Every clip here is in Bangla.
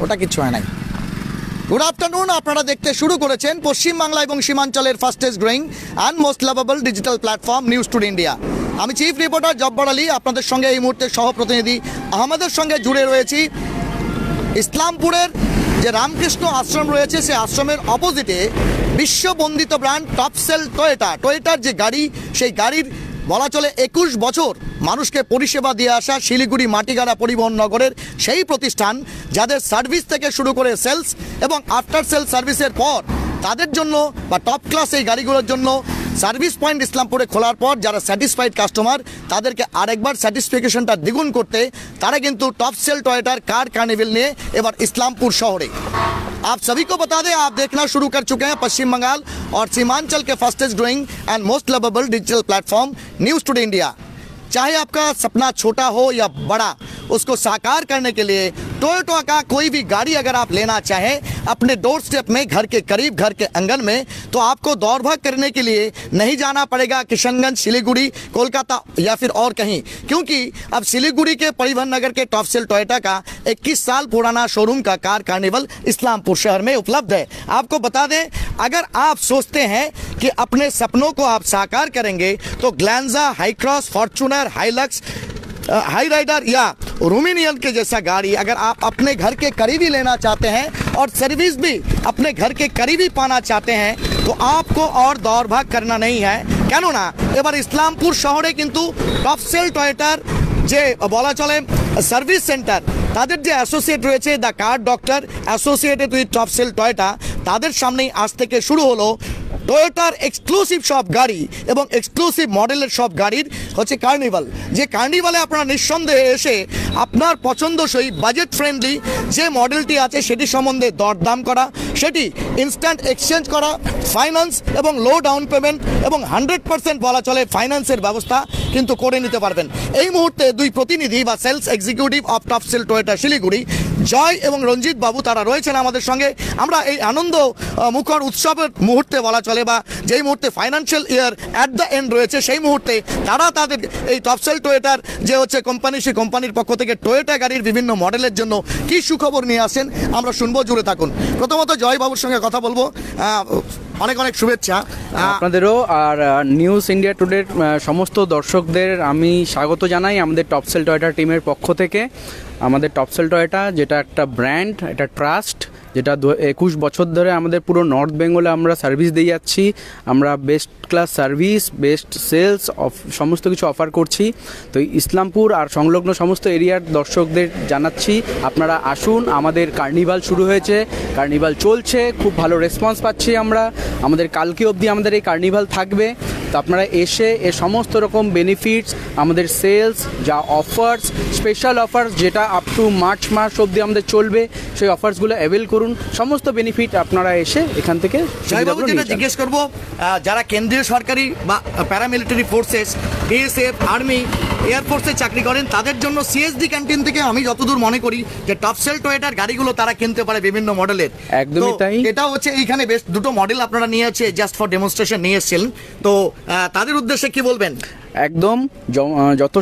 ওটা কিছু হয় নাই। গুড আফটারনুন, আপনারা দেখতে শুরু করেছেন পশ্চিমবাংলা এবং সীমাঞ্চলের fastest growing and most lovable digital platform news today India. আমি চিফ রিপোর্টার জব্বার আলী, আপনাদের সঙ্গে এই মুহূর্তে সহ প্রতিনিধি আহমেদের সঙ্গে জুড়ে রয়েছি। ইসলামপুরের যে রামকৃষ্ণ আশ্রম রয়েছে, সে আশ্রমের অপোজিটে বিশ্ববন্দিত ব্র্যান্ড টপসেল টয়োটার যে গাড়ি, সেই গাড়ির বলা চলে 21 বছর মানুষকে পরিষেবা দিয়ে আসা শিলিগুড়ি মাটিগাড়া পরিবহন নগরের সেই প্রতিষ্ঠান, যাদের সার্ভিস থেকে শুরু করে সেলস এবং আফটার সেল সার্ভিসের পর তাদের জন্য বা টপ ক্লাস এই গাড়িগুলোর জন্য সার্ভিস পয়েন্ট ইসলামপুরে খোলার পর যারা স্যাটিসফাইড কাস্টমার, তাদেরকে আরেকবার স্যাটিসফিকেশনটা দ্বিগুণ করতে তারা কিন্তু टॉपसेल टोयोटा कार कार्निवल निये एबार इस्लामपुर शहरे। आप सभी को बता दें, आप देखना शुरू कर चुके हैं पश्चिम बंगाल और सीमांचल के fastest growing and most lovable digital platform news today India. चाहे आपका सपना छोटा हो या बड़ा, उसको साकार करने के लिए टोयोटा का कोई भी गाड़ी अगर आप लेना चाहें अपने डोर स्टेप में, घर के करीब, घर के आंगन में, तो आपको दौड़ भाग करने के लिए नहीं जाना पड़ेगा किशनगंज, सिलीगुड़ी, कोलकाता या फिर और कहीं, क्योंकि अब सिलीगुड़ी के परिवहन नगर के टॉपसेल टोयोटा का 21 साल पुराना शोरूम का कार कार्निवल इस्लामपुर शहर में उपलब्ध है। आपको बता दें, अगर आप सोचते हैं कि अपने सपनों को आप साकार करेंगे तो Glanza, Hycross, Fortuner, Hilux, Hyryder या रूमिनियन के जैसा गाड़ी अगर आप अपने घर के करीब ही लेना चाहते हैं और सर्विस भी अपने घर के करीब ही पाना चाहते हैं, तो आपको और दौड़ भाग करना नहीं है। क्यों ना एबार इस्लामपुर शहरे किन्तु टॉपसेल टोयोटार जे बला चले सार्विस सेंटर, तादेर जे एसोसिएट रयेछे the car doctor associated with Topcell Toyota, तादेर सामनेई आज थेके शुरू हलो टोयोटार एक्सक्लूसिव सब गाड़ी एवं एक्सक्लूसिव मॉडलेर सब गाड़ीर होच्छे कार्निवल। जे कार्निवले आपनारा निस्सन्देहे एसे आपनार पछंदसई बाजेट फ्रेंडली जे मॉडलटी आछे सेटी सम्बन्धे दरदाम करा, सेटी इन्स्टैंट एक्सचेंज करा, फाइनान्स एवं लो डाउन पेमेंट एवं 100% बला चले फाइनान्सेर व्यवस्था किन्तु करे निते पारबेन। এই মুহূর্তে দুই প্রতিনিধি বা sales executive of Topsell Toyota Siliguri, Joy এবং রঞ্জিত বাবু, তারা রয়েছেন আমাদের সঙ্গে। আমরা এই আনন্দ মুখর উৎসবের মুহূর্তে বলা চলে বা যেই মুহূর্তে financial year at the end রয়েছে, সেই মুহূর্তে তারা তাদের এই টপসেল টয়োটার যে হচ্ছে কোম্পানি, সেই কোম্পানির পক্ষ থেকে টয়োটা গাড়ির বিভিন্ন মডেলের জন্য কি সুখবর নিয়ে আসেন আমরা শুনবো, জুড়ে থাকুন। প্রথমত জয় বাবুর সঙ্গে কথা বলবো, অনেক অনেক শুভেচ্ছা আপনাদেরও। আর নিউজ ইন্ডিয়া টুডের সমস্ত দর্শকদের আমি স্বাগত জানাই আমাদের টপসেল টয়োটা টিমের পক্ষ থেকে। আমাদের টপসেল টয়োটা যেটা একটা ব্র্যান্ড, এটা ট্রাস্ট, যেটা 21 বছর ধরে আমাদের পুরো নর্থ বেঙ্গলে আমরা সার্ভিস দিয়ে যাচ্ছি। আমরা best class service, best sales সমস্ত কিছু অফার করছি। তো ইসলামপুর আর সংলগ্ন সমস্ত এরিয়ার দর্শকদের জানাচ্ছি আপনারা আসুন। আমাদের কার্নিভাল শুরু হয়েছে, কার্নিভাল চলছে, খুব ভালো রেসপন্স পাচ্ছি আমরা। আমাদের কালকে অবধি আমাদের এই কার্নিভাল থাকবে। তো আপনারা এসে এ সমস্ত রকম বেনিফিটস, আমাদের সেলস, যা অফার্স, স্পেশাল অফার্স যেটা আপ টু মার্চ মাস অবধি আমাদের চলবে, সেই অফার্সগুলো অ্যাভেল করুন। সমস্ত বেনিফিট আপনারা এসে এখান থেকে জিজ্ঞেস করবো, যারা কেন্দ্রীয় সরকারি বা প্যারামিলিটারি ফোর্সেস, বিএসএফ, আর্মি, এয়ারফোর্সে চাকরি করেন, তাদের জন্য সিএসডি ক্যান্টিন থেকে আমি যতদূর মনে করি যে টপসেল টয়োটার গাড়িগুলো তারা কিনতে পারে বিভিন্ন মডেলের। একদমই তাই। এটা হচ্ছে এইখানে বেশ দুটো মডেল আপনারা নিয়ে আছে, জাস্ট ফর ডেমনস্ট্রেশন নিয়ে এসেছিলেন, তো তাদের উদ্দেশ্যে কি বলবেন? একদম যত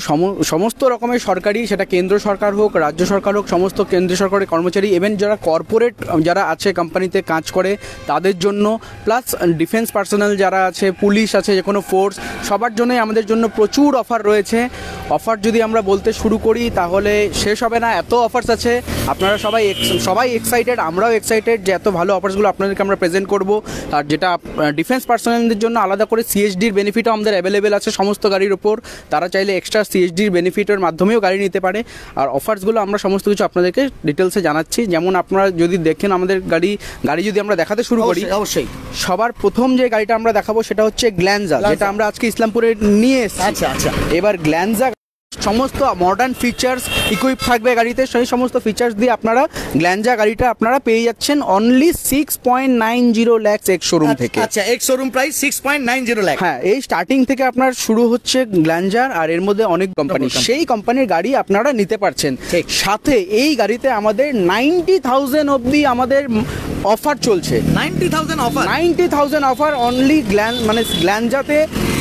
সমস্ত রকমের সরকারি, সেটা কেন্দ্র সরকার হোক, রাজ্য সরকার হোক, সমস্ত কেন্দ্রীয় সরকারের কর্মচারী, ইভেন যারা কর্পোরেট যারা আছে কোম্পানিতে কাজ করে তাদের জন্য, প্লাস ডিফেন্স পার্সোনাল যারা আছে, পুলিশ আছে, যে কোনো ফোর্স, সবার জন্যই আমাদের জন্য প্রচুর অফার রয়েছে। অফার যদি আমরা বলতে শুরু করি তাহলে শেষ হবে না, এত অফার্স আছে। আপনারা সবাই এক্সাইটেড, আমরাও এক্সাইটেড যে এত ভালো অফার্সগুলো আপনাদেরকে আমরা প্রেজেন্ট করব। আর যেটা ডিফেন্স পার্সোনালদের জন্য আলাদা করে সিএসডির বেনিফিটও আমাদের অ্যাভেলেবেল আছে সমস্ত গাড়ির ওপর। তারা চাইলে এক্সট্রা সিএসডির বেনিফিটের মাধ্যমেও গাড়ি নিতে পারে। আর অফার্সগুলো আমরা সমস্ত কিছু আপনাদেরকে ডিটেলসে জানাচ্ছি। যেমন আপনারা যদি দেখেন আমাদের গাড়ি যদি আমরা দেখাতে শুরু করি, অবশ্যই সবার প্রথম যে গাড়িটা আমরা দেখাবো সেটা হচ্ছে গ্ল্যান্জা, যেটা আমরা আজকে ইসলামপুরে নিয়ে এসেছি। আচ্ছা, এবার গ্ল্যান্জা সমস্ত মডার্ন ফিচার্স ইকুইপ থাকবে গাড়িতে, সেই সমস্ত ফিচার্স দিয়ে আপনারা গ্ল্যান্জা গাড়িটা আপনারা পেয়ে যাচ্ছেন অনলি 6.90 লাখ এক্স শোরুম থেকে। আচ্ছা, এক্স শোরুম প্রাইস 6.90 লাখ। হ্যাঁ, এই স্টার্টিং থেকে আপনার শুরু হচ্ছে গ্ল্যান্জার, আর এর মধ্যে অনেক কোম্পানি, সেই কোম্পানির গাড়ি আপনারা নিতে পারছেন। সাথে এই গাড়িতে আমাদের 90,000 অবধি আমাদের অফার চলছে। 90,000 অফার অনলি গ্ল্যান্জাতে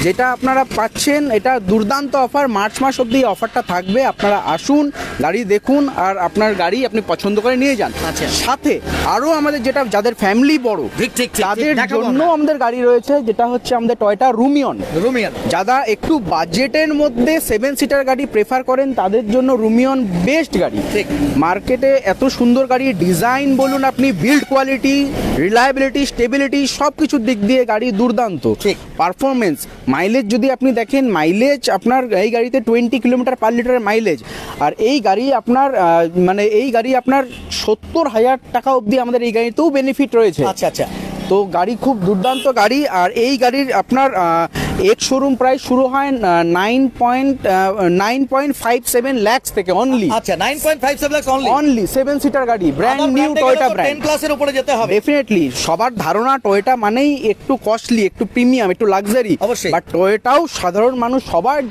যেটা আপনারা পাচ্ছেন এটা দুর্দান্ত অফার, মার্চ মাস অবধি অফারটা থাকবে। আপনারা আসুন, গাড়ি দেখুন, আর আপনার গাড়ি আপনি পছন্দ করে নিয়ে যান। আচ্ছা। সাথে আরও আমাদের যেটা যাদের ফ্যামিলি বড় ঠিক, ঠিক, ঠিক, তাদের দেখাবো জন্য আমরা। আমাদের গাড়ি রয়েছে, যেটা হচ্ছে আমাদের টয়োটা রুমিয়ন। রুমিয়ান যারা একটু বাজেটের মধ্যে 7 সিটার গাড়ি প্রেফার করেন তাদের জন্য রুমিয়ন বেস্ট গাড়ি। ঠিক। মার্কেটে এত সুন্দর গাড়ি, ডিজাইন বলুন, আপনি বিল্ড কোয়ালিটি, রিলায়েবিলিটি, স্টেবিলিটি সব কিছুর দিক দিয়ে গাড়ি দুর্দান্ত। ঠিক। পারফরমেন্স, মাইলেজ যদি আপনি দেখেন, মাইলেজ আপনার এই গাড়িতে 20 কিলোমিটার পার লিটারের মাইলেজ। আর এই গাড়ি আপনার মানে এই গাড়ি আপনার 70,000 টাকা অবধি আমাদের এই গাড়িতেও বেনিফিট রয়েছে। আচ্ছা আচ্ছা তো গাড়ি খুব দুর্দান্ত গাড়ি। আর এই গাড়ির আপনার এক্স শোরুম প্রাইস শুরু হয় 9.57 ল্যাক্স থেকে অনলি। আচ্ছা 9.57 লাখ অনলি অনলি 7 সিটার গাড়ি, ব্র্যান্ড নিউ টয়োটা ব্র্যান্ড। 10 ক্লাসের উপরে যেতে হবে ডেফিনেটলি সবার ধারণা টয়োটা মানেই একটু কস্টলি, একটু প্রিমিয়াম, একটু লাক্সারি। অবশ্যই। বাট টয়োটাও সাধারণ মানুষ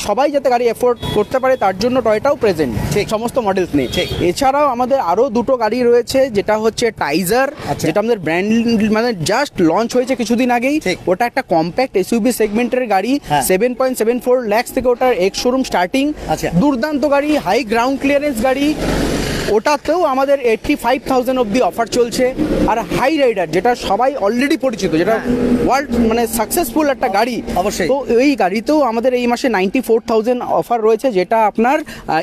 সবাই যাতে গাড়ি এফোর্ড করতে পারে তার জন্য টয়োটাও প্রেজেন্ট ঠিক। সমস্ত মডেলস নেই। ঠিক। এছাড়াও আমাদের আরো দুটো গাড়ি রয়েছে, যেটা হচ্ছে টাইজার, আচ্ছা। যেটা আমাদের ব্র্যান্ড মানে জাস্ট লঞ্চ হয়েছে কিছুদিন আগেই। ঠিক। ওটা একটা কম্প্যাক্ট এসইউভি সেগমেন্টের গাড়ি, হ্যাঁ। 7.74 লাখ থেকে ওটার এক্স শোরুম স্টার্টিং। আচ্ছা। দুর্দান্ত গাড়ি, হাই গ্রাউন্ড ক্লিয়ারেন্স গাড়ি। ওটাতেও আমাদের 85,000 অবধি অফার চলছে। আর হাই রাইডার, যেটা সবাই অলরেডি পরিচিত, যেটা ওয়ার্ল্ড মানে সাকসেসফুল একটা গাড়ি, অবশ্যই। তো এই গাড়িতেও আমাদের এই মাসে 94,000 অফার রয়েছে, যেটা আপনার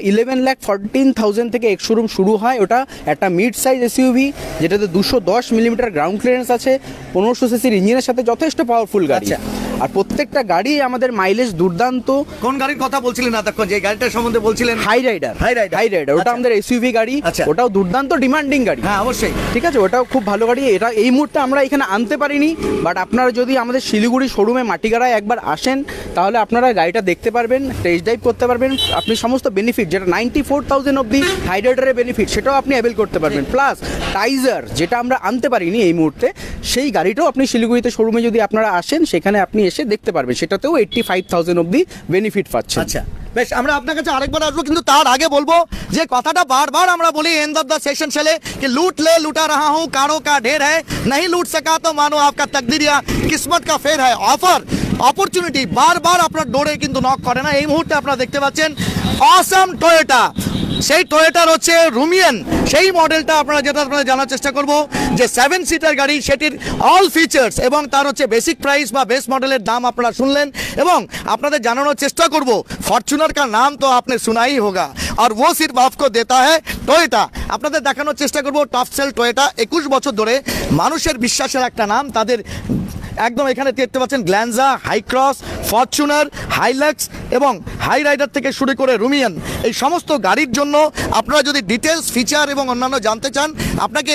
11,14,000 থেকে এক্স শোরুম শুরু হয়। ওটা একটা মিড সাইজ এসইউভি, যেটাতে 210 মিলিমিটার গ্রাউন্ড ক্লিয়ারেন্স আছে, 1500 সিসির ইঞ্জিনের সাথে যথেষ্ট পাওয়ারফুল গাড়ি। আচ্ছা। আর প্রত্যেকটা গাড়ি আমাদের মাইলেজ দুর্দান্ত। কোন গাড়ির কথা বলছিলেন এতক্ষণ, যে গাড়িটার সম্বন্ধে বলছিলেন? Hyryder, Hyryder. ওটা আচ্ছা। আমাদের এসইউভি গাড়ি। আচ্ছা। ওটাও দুর্দান্ত ডিমান্ডিং গাড়ি। হ্যাঁ অবশ্যই। ঠিক আছে, ওটাও খুব ভালো গাড়ি। এটা এই মুহূর্তে আমরা এখানে আনতে পারিনি, বাট আপনারা যদি আমাদের শিলিগুড়ি শোরুমে মাটিগাড়ায় একবার আসেন, তাহলে আপনারা গাড়িটা দেখতে পারবেন, টেস্ট ড্রাইভ করতে পারবেন। আপনি সমস্ত বেনিফিট, যেটা 94,000 অবধি হাইড্রেটারের বেনিফিট, সেটাও আপনি অ্যাভেল করতে পারবেন। প্লাস টাইজার, যেটা আমরা আনতে পারিনি এই মুহূর্তে, সেই গাড়িটাও আপনি শিলিগুড়িতে শোরুমে যদি আপনারা আসেন, সেখানে আপনি এসে দেখতে পারবেন, সেটাতেও 85,000 অবধি বেনিফিট পাচ্ছেন। আচ্ছা বেশ, আমরা আপনার কাছে আরেকবার আসবো, কিন্তু তার আগে বলবো যে কথাটা বারবার আমরা বলি এন্ড অফ দ্য সেশন চলে कि लूट ले लुटा रहा हूं, कारों का ढेर है, नहीं लूट सका तो मानो आपका तकदीर या किस्मत का फेर है। অফার, অপরচুনিটি বারবার আপনার ডোরে কিন্তু নক করে না। এই মুহূর্তে আপনারা দেখতে পাচ্ছেন অসাম টয়োটা, সেই টয়োটার হচ্ছে রুমিয়ান, সেই মডেলটা আপনারা যেটা আপনারা জানার চেষ্টা করব যে 7 সিটার গাড়ি, সেটির অল ফিচার্স এবং তার হচ্ছে বেসিক প্রাইস বা বেস মডেলের দাম আপনারা শুনলেন, এবং আপনাদের জানানোর চেষ্টা করব ফরচুনার কা নাম তো আপনি सुना ही होगा और वो सिर्फ आपको देता है টয়োটা। আপনাদের দেখানোর চেষ্টা করব টপ সেল টয়োটা, 21 বছর ধরে মানুষের বিশ্বাসের একটা নাম তাদের। একদম এখানে দেখতে পাচ্ছেন গ্ল্যান্জা, হাই ক্রস, ফরচুনার, হাইলাক্স এবং হাই রাইডার থেকে শুরু করে রুমিয়ান, এই সমস্ত গাড়ির জন্য আপনারা যদি ডিটেলস, ফিচার এবং অন্যান্য জানতে চান, আপনাকে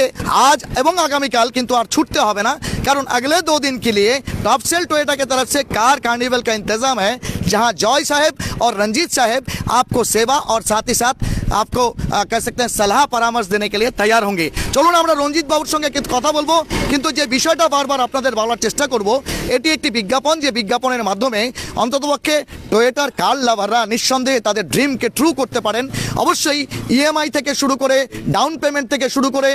আজ এবং আগামীকাল কিন্তু আর ছুটতে হবে না, কারণ अगले 2 दिन के लिए टॉप सेल टोयोटा की तरफ से कार कार्निवल का इंतजाम है, जहां जॉय साहब और रंजीत साहब आपको सेवा और साथ ही साथ आपको कह सकते हैं सलाह परामर्श देने के लिए तैयार होंगे। চলুন আমরা রঞ্জিত বাবুর সঙ্গে কথা বলবো, কিন্তু যে বিষয়টা বারবার আপনাদের বলার চেষ্টা করব, এটি একটি বিজ্ঞাপন, যে বিজ্ঞাপনের মাধ্যমে অন্ততপক্ষে টয়োটার কার লাভাররা নিঃসন্দেহে তাদের ড্রিমকে ট্রু করতে পারেন। অবশ্যই ইএমআই থেকে শুরু করে, ডাউন পেমেন্ট থেকে শুরু করে,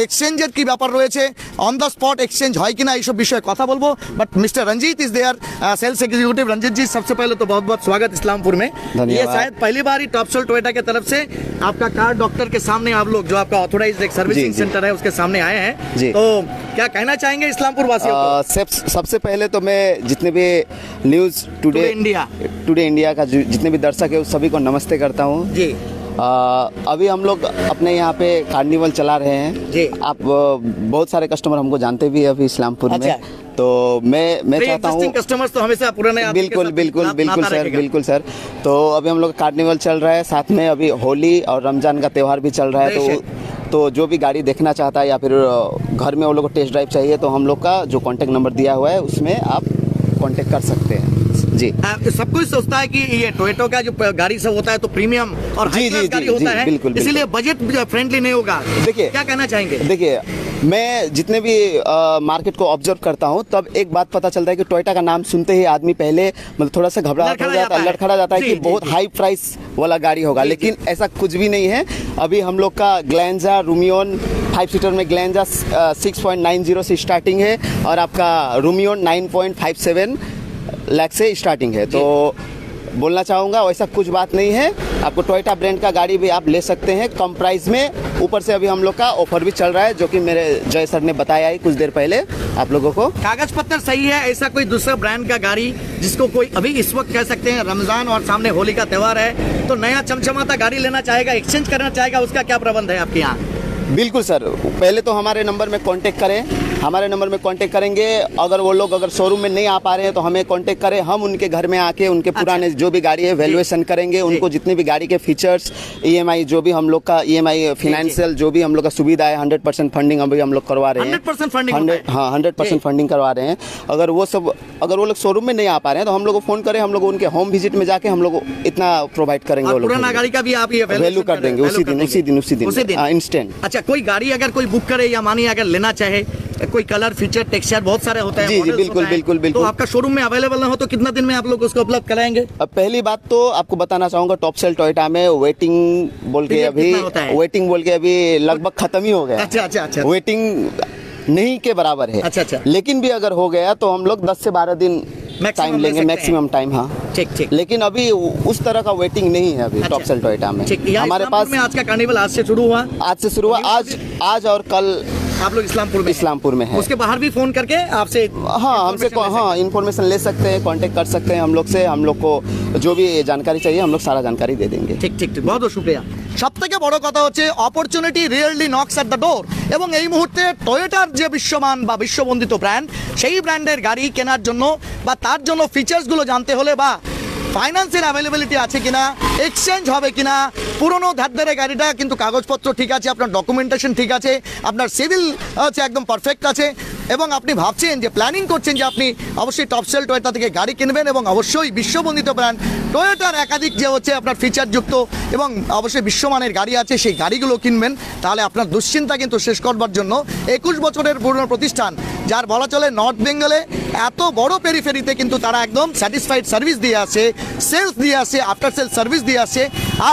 এক্সচেঞ্জের কি ব্যাপার রয়েছে, অন দ্য স্পট এক্সচেঞ্জ হয় কিনা, এইসব বিষয়ে কথা বলবো। But mister Ranjit is there, sales executive. Ranjit ji, सबसे पहले तो बहुत बहुत स्वागत इस्लामपुर में। ये शायद पहली बार ही टॉप सेल टोयोटा की तरफ से आपका कार डॉक्टर के सामने, आप लोग जो आपका ऑथोराइज्ड एक सर्विसिंग सेंटर है उसके सामने आए हैं, तो क्या कहना चाहेंगे इस्लामपुर वासियों को? सबसे पहले तो मैं जितने भी न्यूज़ टुडे इंडिया का जितने भी दर्शक है उस सभी को नमस्ते करता हूँ जी। अभी हम लोग अपने यहाँ पे कार्निवल चला रहे हैं जी। आप बहुत सारे कस्टमर हमको जानते भी हैं अभी इस्लामपुर अच्छा। में, तो मैं चाहता हूँ कस्टमर्स तो हमेशा पुराने आदमी के बिल्कुल साथ बिल्कुल बिल्कुल नाता सर, रहेगा। बिल्कुल सर। तो अभी हम लोग कार्निवल चल रहा है, साथ में अभी होली और रमजान का त्यौहार भी चल रहा है, तो जो भी गाड़ी देखना चाहता है या फिर घर में वो लोग को टेस्ट ड्राइव चाहिए, तो हम लोग का जो कॉन्टैक्ट नंबर दिया हुआ है उसमें आप कॉन्टैक्ट कर सकते हैं जी। सब कोई सोचता है कि ये टोयोटा का जो गाड़ी सब होता है तो प्रीमियम और जी, हाई क्लास जी, गाड़ी जी, होता जी, है, बिल्कुल, इसीलिए बजट फ्रेंडली नहीं होगा। देखिए, क्या कहना चाहेंगे? देखिए, मैं जितने भी मार्केट को ऑब्जर्व करता हूँ, तब एक बात पता चलता है कि टोयोटा का नाम सुनते ही आदमी पहले मतलब थोड़ा सा घबराहट हो जाता है, लड़खड़ा जाता है कि बहुत हाई प्राइस वाला गाड़ी होगा, लेकिन ऐसा कुछ भी नहीं है। अभी हम लोग का ग्लैंजा रूमियन 5 सीटर में ग्लैंजा 6.90 से स्टार्टिंग है, और आपका रूमियन 9.57 लाख से स्टार्टिंग है। तो बोलना चाहूँगा वैसा कुछ बात नहीं है, आपको टोयोटा ब्रांड का गाड़ी भी आप ले सकते हैं कम प्राइस में। ऊपर से अभी हम लोग का ऑफर भी चल रहा है, जो कि मेरे जय सर ने बताया ही कुछ देर पहले आप लोगों को। कागज पत्तर सही है, ऐसा कोई दूसरा ब्रांड का गाड़ी जिसको कोई अभी इस वक्त कह सकते हैं रमजान और सामने होली का त्यौहार है, तो नया चमचमाता गाड़ी लेना चाहेगा, एक्सचेंज करना चाहेगा, उसका क्या प्रबंध है आपके यहाँ? बिल्कुल सर, पहले तो हमारे नंबर में कांटेक्ट करें, हमारे नंबर में कांटेक्ट करेंगे। अगर वो लोग अगर शोरूम में नहीं आ पा रहे हैं तो हमें कांटेक्ट करें, हम उनके घर में आके उनके पुराने जो भी गाड़ी है वैल्यूएशन करेंगे, उनको जितने भी गाड़ी के फीचर्स, ईएमआई जो भी हम लोग का ईएमआई फाइनेंशियल जो भी हम लोग का सुविधा है 100% फंडिंग अभी हम लोग करवा रहे हैं। 100% फंडिंग? हाँ 100% फंडिंग करवा रहे हैं। अगर वो लोग शोरूम में नहीं आ पा रहे हैं तो हम लोग को फोन करें, हम लोग उनके होम विजिट में जाके हम लोग इतना प्रोवाइड करेंगे। वो लोग पुराना गाड़ी का भी आप ये वैल्यू कर देंगे उसी दिन इंस्टेंट। अच्छा, कोई गाड़ी अगर कोई बुक करे या मानिए अगर लेना चाहे, कोई कलर फीचर टेक्सचर बहुत सारे होते हैं, जी जी बिल्कुल बिल्कुल बिल्कुल। तो आपका शोरूम में अवेलेबल ना हो तो कितना दिन में आप लोग उसको उपलब्ध कराएंगे? अब पहली बात तो आपको बताना चाहूंगा, टॉप सेल टोयोटा में वेटिंग बोल के अभी लगभग खत्म ही हो गया। अच्छा। वेटिंग नहीं के बराबर है। अच्छा। लेकिन भी अगर हो गया तो हम लोग 10 से 12 दिन टाइम लेंगे, मैक्सिमम टाइम। हाँ ठीक। लेकिन अभी उस तरह का वेटिंग नहीं है अभी टॉप सेल टोयोटा में। हमारे पास आज का कार्निवल आज से शुरू हुआ, आज और कल आप लोग इस्लामपुर में है। उसके बाहर भी फोन करके आपसे हमसे इन्फॉर्मेशन ले सकते हैं, कांटेक्ट कर सकते हैं हम लोग से। हम लोग को जो भी जानकारी चाहिए हम लोग सारा जानकारी दे देंगे। ঠিক बहुत बहुत शुक्रिया। সবথেকে বড় কথা হচ্ছে opportunity really knocks at the door, এবং এই মুহূর্তে টয়োটার যে বিশ্বমান বা বিশ্ববন্দিত ব্র্যান্ড, সেই ব্র্যান্ডের গাড়ি কেনার জন্য বা তার জন্য ফিচার্সগুলো জানতে হলে বা ফাইন্যান্সের অ্যাভেলেবিলিটি আছে কিনা, এক্সচেঞ্জ হবে কিনা, পুরনো ধারদারে গাড়িটা কিন্তু কাগজপত্র ঠিক আছে, আপনার ডকুমেন্টেশন ঠিক আছে, আপনার সিভিল হচ্ছে একদম পারফেক্ট আছে, এবং আপনি ভাবছেন যে প্ল্যানিং করছেন যে আপনি অবশ্যই টপ সেল টয়োটা থেকে গাড়ি কিনবেন এবং অবশ্যই বিশ্ববন্দিত ব্র্যান্ড টয়োটার একাধিক যে হচ্ছে আপনার ফিচারযুক্ত এবং অবশ্যই বিশ্বমানের গাড়ি আছে সেই গাড়িগুলো কিনবেন, তাহলে আপনার দুশ্চিন্তা কিন্তু শেষ করবার জন্য 21 বছরের পুরনো প্রতিষ্ঠান, যার বলা চলে নর্থ বেঙ্গলে এত বড় পেরিফেরিতে কিন্তু তারা একদম স্যাটিসফাইড সার্ভিস দিয়ে আসে, সেলস দিয়ে আসে, আফটার সেল সার্ভিস দিয়ে আসে।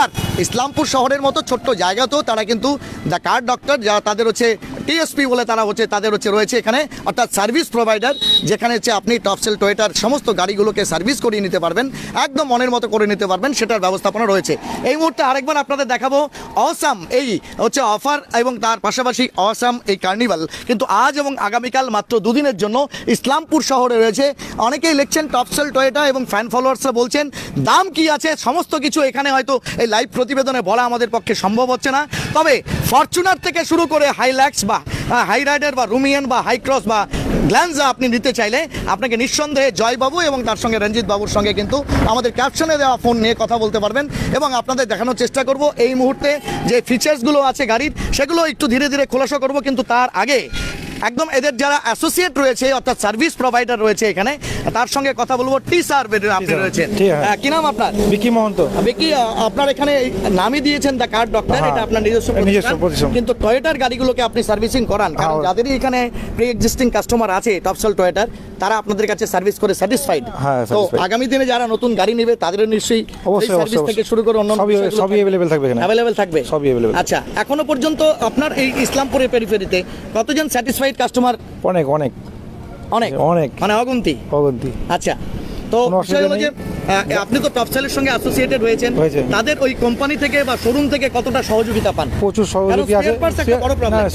আর ইসলামপুর শহরের মতো ছোট্ট জায়গাতেও তারা কিন্তু দ্য কার ডক্টর, যা তাদের হচ্ছে টিএসপি বলে তারা হচ্ছে তাদের হচ্ছে রয়েছে এখানে, অর্থাৎ সার্ভিস প্রোভাইডার, যেখানে হচ্ছে আপনি টপ সেল টয়োটার সমস্ত গাড়িগুলোকে সার্ভিস করিয়ে নিতে পারবেন, একদম মনের মতো করে নিতে পারবেন, সেটার ব্যবস্থাপনা রয়েছে। এই মুহূর্তে আরেকবার আপনাদের দেখাবো অসাম এই হচ্ছে অফার এবং তার পাশাপাশি অসাম এই কার্নিভাল কিন্তু আজ এবং আগামীকাল মাত্র দুদিনের জন্য ইসলামপুর শহরে রয়েছে। অনেকেই লিখছেন টপ সেল টয়োটা এবং ফ্যান ফলোয়ার্সরা বলছেন দাম কি আছে, সমস্ত কিছু এখানে হয়তো এই লাইভ প্রতিবেদনে বলা আমাদের পক্ষে সম্ভব হচ্ছে না। তবে ফরচুনার থেকে শুরু করে হাইল্যাক্স বা হাই রাইডার বা রুমিয়ান বা হাই ক্রস বা গ্ল্যান্সা আপনি নিতে চাইলে আপনাকে নিঃসন্দেহে জয়বাবু এবং তার সঙ্গে রঞ্জিত বাবুর সঙ্গে কিন্তু আমাদের ক্যাপশনে দেওয়া ফোন নিয়ে কথা বলতে পারবেন, এবং আপনাদের দেখানোর চেষ্টা করব এই মুহূর্তে যে ফিচার্সগুলো আছে গাড়ির সেগুলো একটু ধীরে ধীরে খোলাসা করব। কিন্তু তার আগে একদম এদের যারা অ্যাসোসিয়েট রয়েছে অর্থাৎ সার্ভিস প্রোভাইডার রয়েছে এখানে, তার সঙ্গে কথা বলবো। টি স্যার আপনি রয়েছেন, কি নাম আপনার? বিকি মহন্ত। বিকি, আপনার এখানে নামই দিয়েছেন দ্য কার ডক্টর, এটা আপনার নিজস্ব প্রতিষ্ঠান, কিন্তু টয়োটার গাড়িগুলোকে আপনি সার্ভিসিং করান, কারণ যাদেরই এখানে প্রি এক্সিস্টিং কাস্টমার আছে টপ সেল টয়োটার, তারা আপনাদের কাছে সার্ভিস করে স্যাটিসফাইড। তো আগামী দিনে যারা নতুন গাড়ি নেবে তাদের নিশ্চয়ই সার্ভিস থেকে শুরু করে অন্য সবই अवेलेबल থাকবে এখানে, अवेलेबल থাকবে সবই अवेलेबल। আচ্ছা, এখনো পর্যন্ত আপনার এই ইসলামপুরের পেরিফেরিতে কতজন স্যাটিসফাইড কাস্টমার? অনেক অনেক অনেক অনেক, মানে অগুন্তি। আচ্ছা, তো আপনি তো টপ সেলের সঙ্গে অ্যাসোসিয়েটেড হয়েছেন, তাদের ওই কোম্পানি থেকে বা শোরুম থেকে কতটা সহযোগিতা পান? প্রচুর সহযোগী আছে,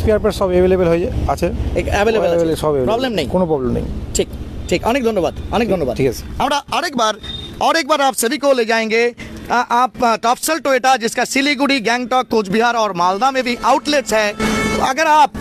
স্পেয়ার পার্টস সব अवेलेबल হয়ে আছে, अवेलेबल সব প্রবলেম নেই, কোনো প্রবলেম নেই। ঠিক ठीक, অনেক ধন্যবাদ, অনেক ধন্যবাদ। ঠিক আছে, আমরা और एक बार आप सभी को ले जाएंगे आप टॉप सेल टोयोटा, जिसका सिलीगुड़ी, गैंगटॉक, कोच बिहार और मालदा में भी आउटलेट्स है। अगर आप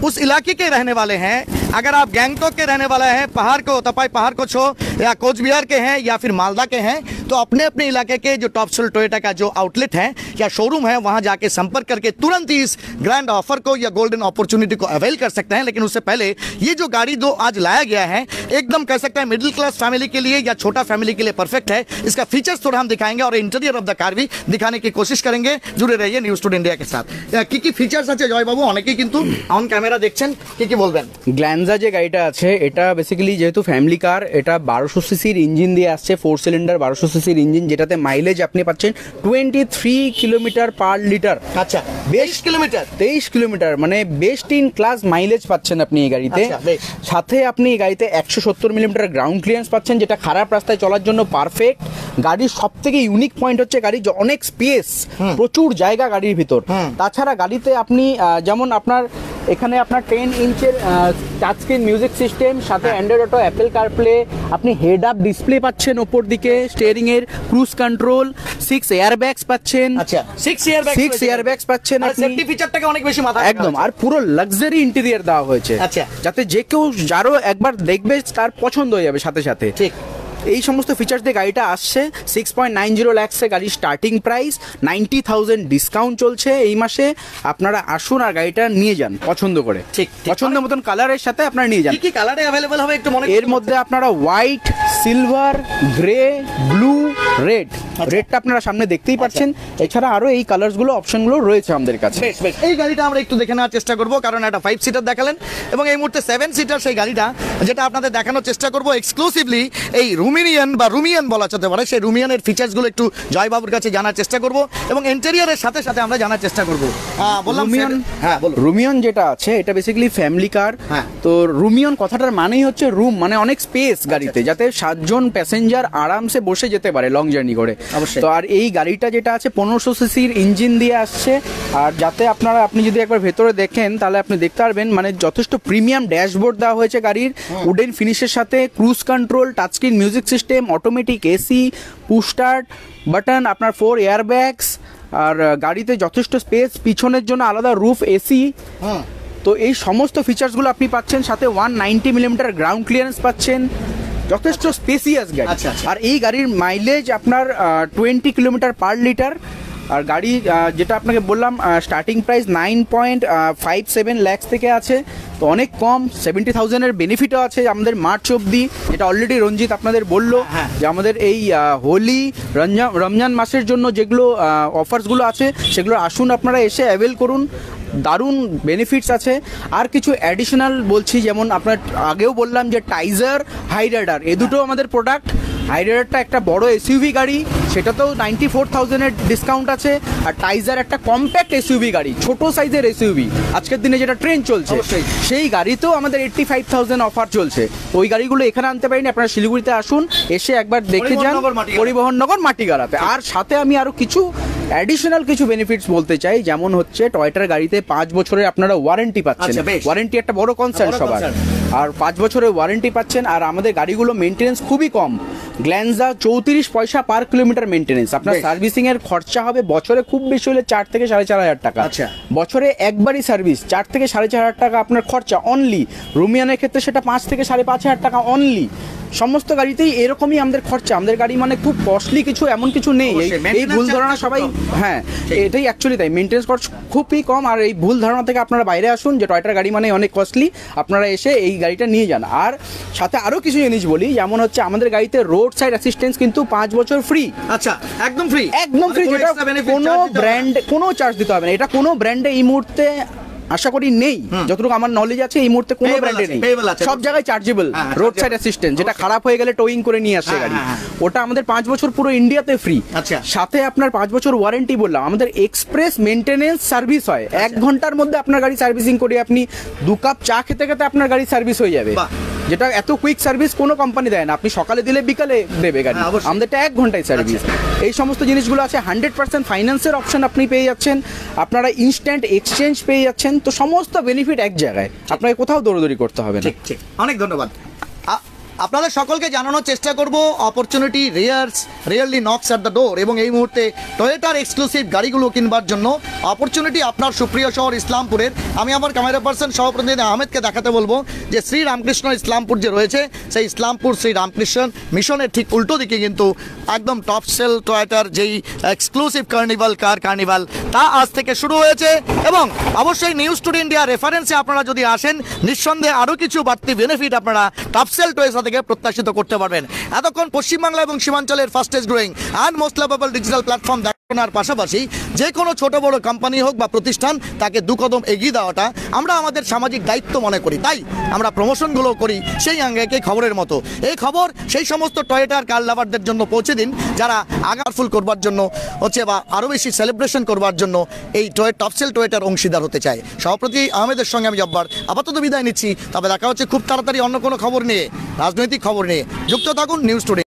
उस इलाके के रहने वाले हैं, अगर आप गैंगटॉक के रहने वाले हैं, पहाड़ को छो या कोच बिहार के हैं या फिर मालदा के हैं, तो अपने अपने इलाके के जो टॉप सेल टोयोटा का जो आउटलेट है या शोरूम है वहां जाके संपर्क करके तुरंत ही इस ग्रैंड ऑफर को या गोल्डन अपॉर्चुनिटी को अवेल कर सकते हैं। लेकिन उससे पहले ये जो गाड़ी दो आज लाया गया है एकदम कह सकते हैं मिडिल क्लास फैमिली के लिए या छोटा फैमिली के लिए परफेक्ट है। इसका फीचर्स थोड़ा हम दिखाएंगे और इंटीरियर ऑफ द कार भी दिखाने की कोशिश करेंगे। जुड़े रहिए न्यूज टुडे इंडिया के साथ। কি ফিচার্স আছে জয় বাবু, অনেকেই কিন্তু অন ক্যামেরা দেখছেন, কি বলবেন? গ্ল্যান্সা যে গাড়িটা আছে এটা বেসিক্যালি যেহেতু ফ্যামিলি কার, এটা 1200 সিসির ইঞ্জিন দিয়ে আসছে, 4 সিলিন্ডার 1200 সিসির ইঞ্জিন, যেটাতে মাইলেজ আপনি পাচ্ছেন 23 কিলোমিটার পার লিটার। আচ্ছা, 23 কিলোমিটার মানে বেস্ট ইন ক্লাস মাইলেজ পাচ্ছেন আপনি এই গাড়িতে। আচ্ছা, বেশ। সাথে আপনি এই গাড়িতে 170 মিলিমিটার গ্রাউন্ড ক্লিয়ারেন্স পাচ্ছেন, যেটা খারাপ রাস্তায় চলার জন্য পারফেক্ট। গাড়ির সব থেকে ইউনিক পয়েন্ট হচ্ছে গাড়ির যে অনেক স্পেস, প্রচুর জায়গা গাড়ির ভিতর। তাছাড়া গাড়িতে আপনি যেমন আপনার এখানে আপনার 10 ইঞ্চের টাচ স্ক্রিন মিউজিক সিস্টেম, সাথে অ্যান্ড্রয়েড অটো, অ্যাপেল কারপ্লে, আপনি হেড আপ ডিসপ্লে পাচ্ছেন ওপর দিকে, স্টিয়ারিং এর ক্রুজ কন্ট্রোল, 6 এয়ারব্যাগস পাচ্ছেন। আচ্ছা, 6 এয়ারব্যাগস পাচ্ছেন আপনি। সেফটি ফিচারটাকে অনেক বেশি মাথায় একদম, আর পুরো লাক্সারি ইন্টেরিয়র দেওয়া হয়েছে। আচ্ছা। যাতে যে কেউ যারও একবার দেখবে তার পছন্দ হয়ে যাবে সাথে সাথে। ঠিক। এই সমস্ত ফিচার্স দিয়ে গাড়িটা আসছে। 6.90 লাখসে গাড়ির স্টার্টিং প্রাইস, 90,000 ডিসকাউন্ট চলছে এই মাসে। আপনারা আসুন আর গাড়িটা নিয়ে যান পছন্দ করে। ঠিক। পছন্দ মতন কালারের সাথে আপনারা নিয়ে যান। কি কালারে अवेलेबल হবে একটু মনে এর মধ্যে আপনারা white, silver, grey, blue, red. রেডটা আপনারা সামনে দেখতেই পাচ্ছেন। এছাড়া আরো এই কালারসগুলো অপশনগুলো রয়েছে আমাদের কাছে। বেশ বেশ, এই গাড়িটা আমরা একটু দেখে নেওয়ার চেষ্টা করব, কারণ একটা 5 সিটার দেখালেন এবং এই মুহূর্তে 7 সিটার সেই গাড়িটা যেটা আপনাদের দেখানোর চেষ্টা করব এক্সক্লুসিভলি। এই রুমিয়ান বলা যেতে পারে, সেই রুমিয়ানের ফিচার্সগুলো একটু জয়বাবুর কাছে জানার চেষ্টা করব এবং ইন্টেরিয়রের সাথে সাথে আমরা জানার চেষ্টা করব। বললাম রুমিয়ন, হ্যাঁ বলুন। রুমিয়ন যেটা আছে এটা বেসিক্যালি ফ্যামিলি কার। হ্যাঁ। তো রুমিয়ন কথাটার মানেই হচ্ছে রুম, মানে অনেক স্পেস গাড়িতে, যাতে 7 জন প্যাসেঞ্জার আরামসে বসে যেতে পারে লং জার্নি করে। অবশ্যই। তো আর এই গাড়িটা যেটা আছে 1500 সিসির ইঞ্জিন দিয়ে আসছে। আর যাতে আপনি যদি একবার ভেতরে দেখেন তাহলে আপনি দেখতে পারবেন মানে যথেষ্ট প্রিমিয়াম ড্যাশবোর্ড দেওয়া হয়েছে গাড়ির, উডেন ফিনিশের সাথে, cruise control, touchscreen music system, automatic AC, push start button, আপনার 4 এয়ারব্যাগস, আর গাড়িতে যথেষ্ট স্পেস, পিছনের জন্য আলাদা রুফ এসি। তো এই সমস্ত ফিচার্সগুলো আপনি পাচ্ছেন। সাথে 190 মিলিমিটার গ্রাউন্ড ক্লিয়ারেন্স পাচ্ছেন, যথেষ্ট স্পেসিয়াস গাড়ি। আচ্ছা, আচ্ছা। আর এই গাড়ির মাইলেজ আপনার 20 কিলোমিটার পার লিটার। আর গাড়ি যেটা আপনাকে বললাম স্টার্টিং প্রাইস 9.57 লাখ থেকে আছে, তো অনেক কম। 70,000-এর বেনিফিটও আছে আমাদের মার্চ অবধি, যেটা অলরেডি রঞ্জিত আপনাদের বললো যে আমাদের এই হোলি রমজান মাসের জন্য যেগুলো অফার্সগুলো আছে সেগুলো আসুন আপনারা এসে অ্যাভেল করুন। দারুণ বেনিফিটস আছে। আর কিছু অ্যাডিশনাল বলছি, যেমন আপনার আগেও বললাম যে টাইজার, হাইরাইডার, এ দুটো আমাদের প্রোডাক্ট। হাইরাইডারটা একটা বড় এসইউভি গাড়ি, সেটাতেও 94,000-এর ডিসকাউন্ট আছে। আর টাইজার একটা কম্প্যাক্ট এসইউভি গাড়ি, ছোট সাইজের এসইউভি, আজকের দিনে যেটা ট্রেন্ড চলছে, সেই গাড়িতেও আমাদের 85,000 অফার চলছে। তো ওই গাড়িগুলো এখানে আনতে পারিনি, আপনারা শিলিগুড়িতে আসুন, এসে একবার দেখে যান, পরিবহননগর মাটিগাড়াতে। আর সাথে আমি আরো কিছু অ্যাডিশনাল কিছু বেনিফিটস বলতে চাই, যেমন হচ্ছে টয়োটার গাড়িতে 5 বছরের আপনারা ওয়ারেন্টি পাচ্ছেন। ওয়ারেন্টি একটা বড় কনসার্ন সবার, আর 5 বছরের ওয়ারেন্টি পাচ্ছেন। আর আমাদের গাড়িগুলো মেনটেনেন্স খুবই কম। গ্ল্যান্সা 34 পয়সা পার কিলোমিটার মেনটেনেন্স। আপনার সার্ভিসিং এর খরচা হবে বছরে খুব বেশি হলে 4 থেকে 4,500 টাকা। বছরে একবারই সার্ভিস, 4 থেকে 4,500 টাকা আপনার খরচা অনলি। রুমিয়ানের ক্ষেত্রে সেটা 5 থেকে 5,500 টাকা অনলি। সমস্ত গাড়িতেই এরকমই আমাদের খরচা। আমাদের গাড়ি মানে খুব কস্টলি কিছু এমন কিছু নেই। এই ভুল ধারণা সবাই, হ্যাঁ এটাই অ্যাকচুয়ালি তাই, মেনটেন্স খরচ খুবই কম। আর এই ভুল ধারণা থেকে আপনারা বাইরে আসুন যে টয়োটার গাড়ি মানে অনেক কস্টলি, আপনারা এসে এই গাড়িটা নিয়ে যান। আর সাথে আরো কিছু জিনিস বলি, যেমন হচ্ছে আমাদের গাড়িতে রোড সাইড অ্যাসিস্ট্যান্স কিন্তু 5 বছর ফ্রি। আচ্ছা, একদম ফ্রি, একদম ফ্রি, যেটা কোনো ব্র্যান্ড কোনো চার্জ দিতে হবে না। এটা কোনো ব্র্যান্ডে এই মুহূর্তে আশা করি নেই, যতটুকু আমার নলেজ আছে এই মুহূর্তে কোনো ব্র্যান্ডে নেই। সব জায়গায় চার্জেবল রোড সাইড অ্যাসিস্ট্যান্ট, যেটা খারাপ হয়ে গেলে টোয়িং করে নিয়ে আসে গাড়ি, ওটা আমাদের 5 বছর পুরো ইন্ডিয়াতে ফ্রি। সাথে আপনার 5 বছর ওয়ারেন্টি বললাম। আমাদের এক্সপ্রেস মেনটেনেন্স সার্ভিস হয়, 1 ঘন্টার মধ্যে আপনার গাড়ি সার্ভিসিং করে আপনি 2 কাপ চা খেতে খেতে আপনার গাড়ি সার্ভিস হয়ে যাবে, যেটা এত কুইক সার্ভিস কোনো কোম্পানি দেয় না। আপনি সকালে দিলে বিকালে দেবে গাড়ি, আমাদেরটা 1 ঘন্টায় সার্ভিস। এই সমস্ত জিনিসগুলো আছে। 100% ফাইন্যান্সের অপশন আপনি পেয়ে যাচ্ছেন, আপনারা ইনস্ট্যান্ট এক্সচেঞ্জ পেয়ে যাচ্ছেন। তো সমস্ত বেনিফিট এক জায়গায়, আপনাকে কোথাও দৌড়দৌড়ি করতে হবে না। ঠিক, অনেক ধন্যবাদ। আপনাদের সকলকে জানানোর চেষ্টা করব opportunity really knocks at the door, এবং এই মুহূর্তে টয়োটার এক্সক্লুসিভ গাড়িগুলো কিনবার জন্য অপরচুনিটি আপনার সুপ্রিয় শহর ইসলামপুরের। আমি আমার ক্যামেরা পার্সন সহপ্রতিনিধি আহমেদকে দেখাতে বলবো যে শ্রী রামকৃষ্ণ ইসলামপুর যে রয়েছে, সেই ইসলামপুর শ্রী রামকৃষ্ণ মিশনের ঠিক উল্টো দিকে কিন্তু একদম টপ সেল টয়োটার যেই এক্সক্লুসিভ কার্নিভাল তা আজ থেকে শুরু হয়েছে। এবং অবশ্যই নিউজ টুডে ইন্ডিয়া রেফারেন্সে আপনারা যদি আসেন, নিঃসন্দেহে আরও কিছু বাড়তি বেনিফিট আপনারা টপ সেল টয়ের সাথে থেকে প্রত্যাশিত করতে পারবেন। এতক্ষণ পশ্চিমবাংলা এবং সীমাঞ্চলের fastest growing and most lovable digital platform দেখানোর পাশাপাশি যে কোনো ছোট বড় কোম্পানি হোক বা প্রতিষ্ঠান তাকে দু কদম এগিয়ে দেওয়াটা আমরা আমাদের সামাজিক দায়িত্ব মনে করি, তাই আমরা প্রমোশনগুলো করি সেই আঙ্গিকে খবরের মতো। এই খবর সেই সমস্ত টয়োটার কার লাভারদের জন্য পৌঁছে দিন যারা আগারফুল করবার জন্য হচ্ছে বা আরও বেশি সেলিব্রেশন করবার জন্য এই টপসেল টয়োটার অংশীদার হতে চায়। সভাপতি আহমেদের সঙ্গে আমি জব্বার আপাতত বিদায় নিচ্ছি, তবে দেখা হচ্ছে খুব তাড়াতাড়ি অন্য কোনো খবর নিয়ে, রাজনৈতিক খবর নিয়ে। যুক্ত থাকুন নিউজ টুডে।